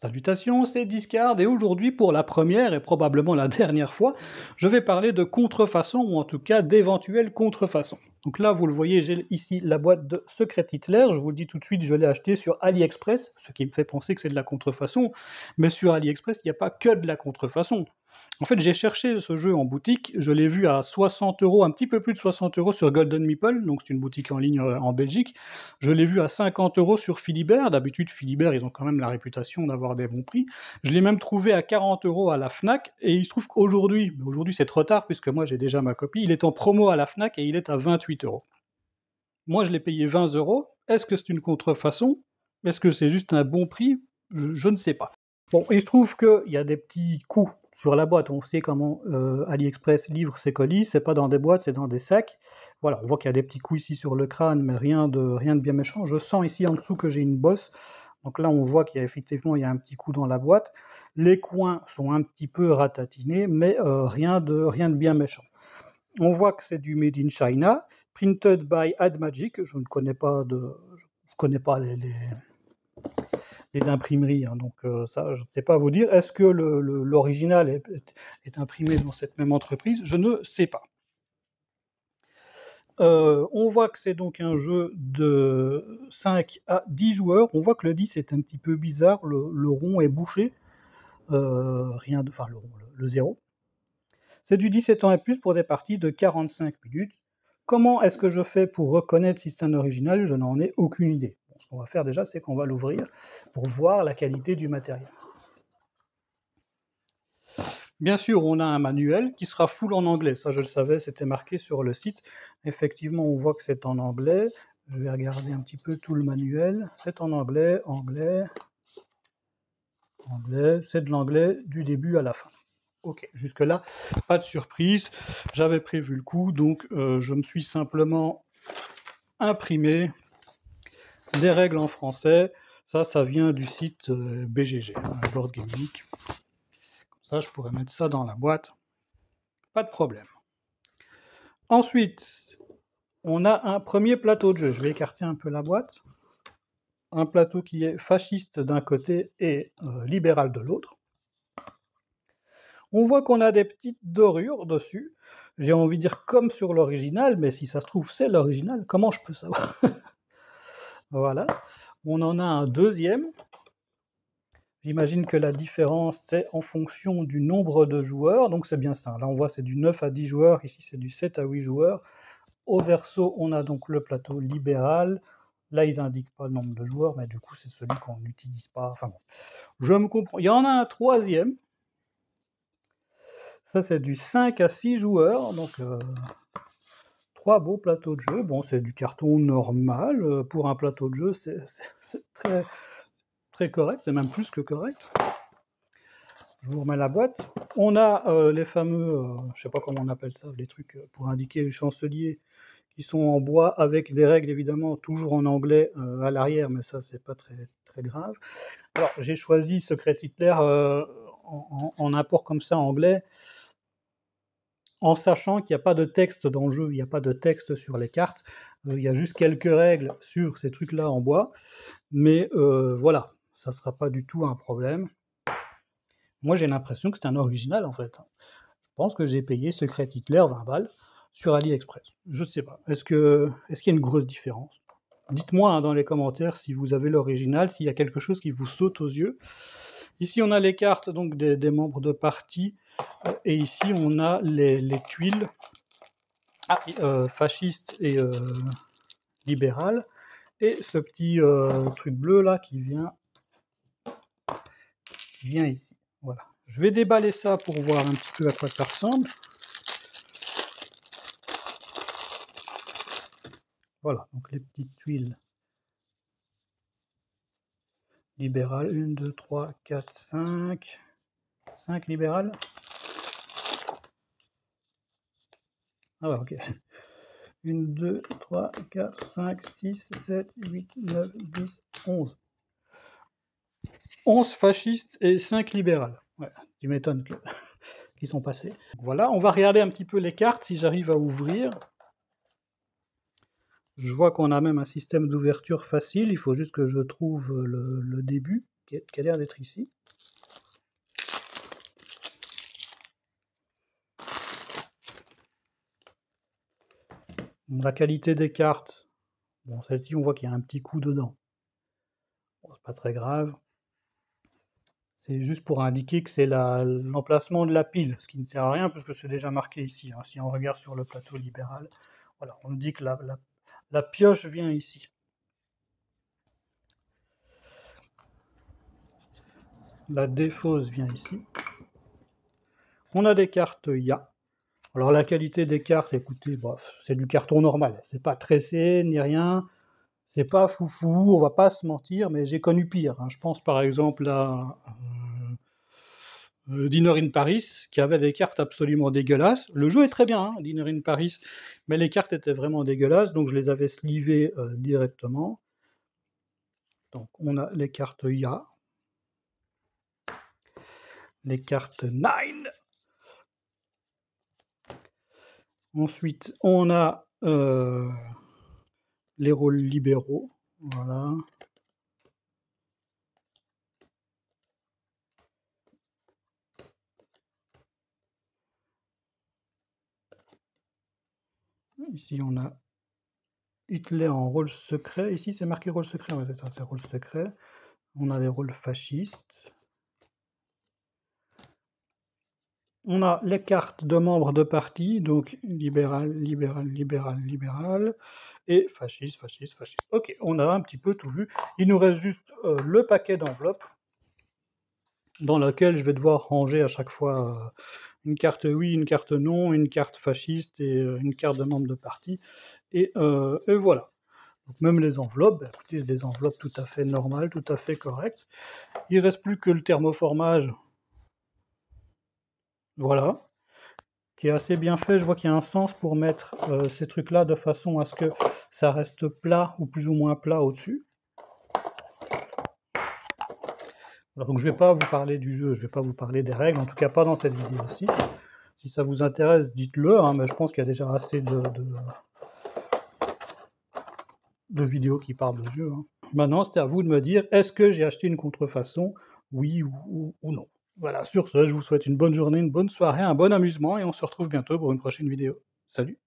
Salutations, c'est Discard et aujourd'hui pour la première et probablement la dernière fois, je vais parler de contrefaçon ou en tout cas d'éventuelles contrefaçons. Donc là, vous le voyez, j'ai ici la boîte de Secret Hitler, je vous le dis tout de suite, je l'ai acheté sur AliExpress, ce qui me fait penser que c'est de la contrefaçon, mais sur AliExpress, il n'y a pas que de la contrefaçon. En fait, j'ai cherché ce jeu en boutique, je l'ai vu à 60 euros, un petit peu plus de 60 euros sur Golden Meeple, donc c'est une boutique en ligne en Belgique. Je l'ai vu à 50 euros sur Philibert. D'habitude, Philibert, ils ont quand même la réputation d'avoir des bons prix. Je l'ai même trouvé à 40 euros à la Fnac, et il se trouve qu'aujourd'hui, mais aujourd'hui c'est trop tard puisque moi j'ai déjà ma copie, il est en promo à la Fnac et il est à 28 euros. Moi je l'ai payé 20 euros. Est-ce que c'est une contrefaçon? Est-ce que c'est juste un bon prix? Je ne sais pas. Bon, il se trouve qu'il y a des petits coups sur la boîte. On sait comment AliExpress livre ses colis. C'est pas dans des boîtes, c'est dans des sacs. Voilà, on voit qu'il y a des petits coups ici sur le crâne, mais rien de bien méchant. Je sens ici en dessous que j'ai une bosse. Donc là, on voit qu'il y a effectivement un petit coup dans la boîte. Les coins sont un petit peu ratatinés, mais rien de bien méchant. On voit que c'est du Made in China, printed by AdMagic. Je ne connais pas les imprimeries, hein, donc ça, je ne sais pas vous dire. Est-ce que l'original est imprimé dans cette même entreprise? Je ne sais pas. On voit que c'est donc un jeu de 5 à 10 joueurs. On voit que le 10 est un petit peu bizarre, le rond est bouché, enfin le 0. C'est du 17 ans et plus pour des parties de 45 minutes. Comment est-ce que je fais pour reconnaître si c'est un original? Je n'en ai aucune idée. Bon, ce qu'on va faire déjà, c'est qu'on va l'ouvrir pour voir la qualité du matériel. Bien sûr, on a un manuel qui sera full en anglais. Ça, je le savais, c'était marqué sur le site. Effectivement, on voit que c'est en anglais. Je vais regarder un petit peu tout le manuel. C'est en anglais, anglais. C'est de l'anglais du début à la fin. Ok, jusque-là, pas de surprise. J'avais prévu le coup, donc je me suis simplement imprimé des règles en français. Ça vient du site BGG, Board Game Geek. Comme ça, je pourrais mettre ça dans la boîte. Pas de problème. Ensuite, on a un premier plateau de jeu. Je vais écarter un peu la boîte. Un plateau qui est fasciste d'un côté et libéral de l'autre. On voit qu'on a des petites dorures dessus. J'ai envie de dire comme sur l'original, mais si ça se trouve c'est l'original, comment je peux savoir? Voilà. On en a un deuxième. J'imagine que la différence c'est en fonction du nombre de joueurs, donc c'est bien ça. Là on voit c'est du 9 à 10 joueurs, ici c'est du 7 à 8 joueurs. Au verso, on a donc le plateau libéral. Là, ils indiquent pas le nombre de joueurs, mais du coup, c'est celui qu'on n'utilise pas. Enfin bon, je me comprends. Il y en a un troisième. Ça, c'est du 5 à 6 joueurs, donc 3 beaux plateaux de jeu. Bon, c'est du carton normal. Pour un plateau de jeu, c'est très, très correct. C'est même plus que correct. Je vous remets la boîte. On a les fameux, je sais pas comment on appelle ça, les trucs pour indiquer le chancelier, qui sont en bois avec des règles évidemment toujours en anglais à l'arrière, mais ça c'est pas très, très grave. Alors j'ai choisi Secret Hitler en import comme ça anglais, en sachant qu'il n'y a pas de texte dans le jeu, il n'y a pas de texte sur les cartes, il y a juste quelques règles sur ces trucs-là en bois, mais voilà, ça sera pas du tout un problème. Moi j'ai l'impression que c'est un original en fait. Je pense que j'ai payé Secret Hitler 20 balles sur AliExpress. Je sais pas. Est-ce qu'il y a une grosse différence? Dites-moi dans les commentaires si vous avez l'original, s'il y a quelque chose qui vous saute aux yeux. Ici, on a les cartes donc des membres de parti, et ici, on a les tuiles fascistes et libérales, et ce petit truc bleu là qui vient ici. Voilà. Je vais déballer ça pour voir un petit peu à quoi ça ressemble. Voilà, donc les petites tuiles libérales. 1, 2, 3, 4, 5. 5 libérales. Ah ouais, ok. 1, 2, 3, 4, 5, 6, 7, 8, 9, 10, 11. 11 fascistes et 5 libérales. Ouais, tu m'étonnes qu'ils sont passés. Donc voilà, on va regarder un petit peu les cartes si j'arrive à ouvrir. Je vois qu'on a même un système d'ouverture facile, il faut juste que je trouve le début, qui a l'air d'être ici. La qualité des cartes, bon, celle-ci, on voit qu'il y a un petit coup dedans. Bon, c'est pas très grave. C'est juste pour indiquer que c'est l'emplacement de la pile, ce qui ne sert à rien puisque c'est déjà marqué ici, hein. Si on regarde sur le plateau libéral, voilà, on dit que la pioche vient ici. La défausse vient ici. On a des cartes Ya. Alors la qualité des cartes, écoutez, bof, c'est du carton normal, c'est pas tressé ni rien, c'est pas foufou, on va pas se mentir, mais j'ai connu pire, hein. Je pense par exemple à Dinner in Paris, qui avait des cartes absolument dégueulasses. Le jeu est très bien, hein, Dinner in Paris, mais les cartes étaient vraiment dégueulasses, donc je les avais slivées directement. Donc on a les cartes Ya, les cartes Nine. Ensuite, on a les rôles libéraux, voilà. Ici, on a Hitler en rôle secret. Ici, c'est marqué rôle secret, ouais, c'est ça, c'est rôle secret. On a les rôles fascistes. On a les cartes de membres de parti, donc libéral, libéral, libéral, libéral, et fasciste, fasciste, fasciste. Ok, on a un petit peu tout vu. Il nous reste juste le paquet d'enveloppes, dans lequel je vais devoir ranger à chaque fois une carte oui, une carte non, une carte fasciste et une carte de membre de parti. Et voilà. Donc même les enveloppes, écoutez, c'est des enveloppes tout à fait normales, tout à fait correctes. Il ne reste plus que le thermoformage, voilà, qui est assez bien fait. Je vois qu'il y a un sens pour mettre ces trucs-là de façon à ce que ça reste plat ou plus ou moins plat au-dessus. Alors, donc je ne vais pas vous parler du jeu, je ne vais pas vous parler des règles, en tout cas pas dans cette vidéo-ci. Si ça vous intéresse, dites-le, hein, mais je pense qu'il y a déjà assez de vidéos qui parlent de jeu, hein. Maintenant, c'est à vous de me dire, est-ce que j'ai acheté une contrefaçon, oui ou non. Voilà, sur ce, je vous souhaite une bonne journée, une bonne soirée, un bon amusement, et on se retrouve bientôt pour une prochaine vidéo. Salut!